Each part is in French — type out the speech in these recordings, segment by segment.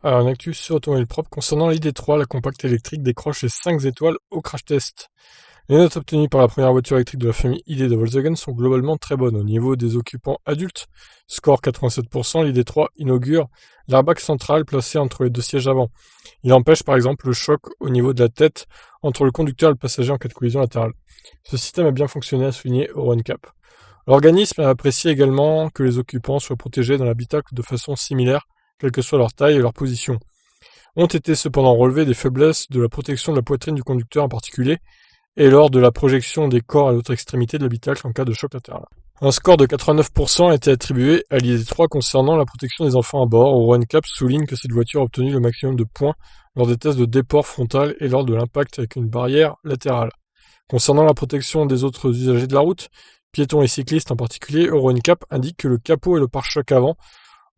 Alors, une actu sur Automobile Propre concernant l'ID3, la compacte électrique décroche les 5 étoiles au crash test. Les notes obtenues par la première voiture électrique de la famille ID de Volkswagen sont globalement très bonnes. Au niveau des occupants adultes, score 87%, l'ID3 inaugure l'airbag central placé entre les deux sièges avant. Il empêche par exemple le choc au niveau de la tête entre le conducteur et le passager en cas de collision latérale. Ce système a bien fonctionné, a souligné Euro NCAP. L'organisme a apprécié également que les occupants soient protégés dans l'habitacle de façon similaire, quelle que soit leur taille et leur position. Ont été cependant relevées des faiblesses de la protection de la poitrine du conducteur en particulier, et lors de la projection des corps à l'autre extrémité de l'habitacle en cas de choc latéral. Un score de 89% a été attribué à l'ID3 concernant la protection des enfants à bord. Euro NCAP souligne que cette voiture a obtenu le maximum de points lors des tests de déport frontal et lors de l'impact avec une barrière latérale. Concernant la protection des autres usagers de la route, piétons et cyclistes en particulier, Euro NCAP indique que le capot et le pare-choc avant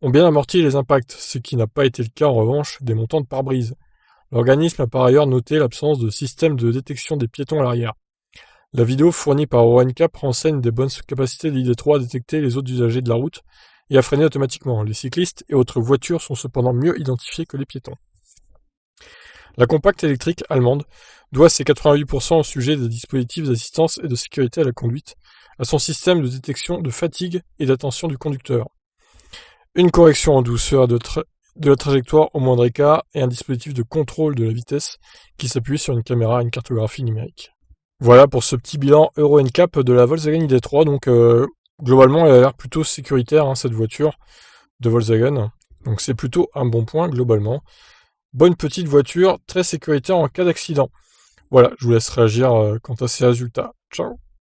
ont bien amorti les impacts, ce qui n'a pas été le cas en revanche des montants de pare-brise. L'organisme a par ailleurs noté l'absence de système de détection des piétons à l'arrière. La vidéo fournie par Euro NCAP renseigne des bonnes capacités de l'ID3 à détecter les autres usagers de la route et à freiner automatiquement. Les cyclistes et autres voitures sont cependant mieux identifiés que les piétons. La compacte électrique allemande doit ses 88% au sujet des dispositifs d'assistance et de sécurité à la conduite, à son système de détection de fatigue et d'attention du conducteur. Une correction en douceur de la trajectoire au moindre écart et un dispositif de contrôle de la vitesse qui s'appuie sur une caméra et une cartographie numérique. Voilà pour ce petit bilan Euro NCAP de la Volkswagen ID3. Donc globalement, elle a l'air plutôt sécuritaire, hein, cette voiture de Volkswagen. Donc c'est plutôt un bon point globalement. Bonne petite voiture, très sécuritaire en cas d'accident. Voilà, je vous laisse réagir quant à ces résultats. Ciao.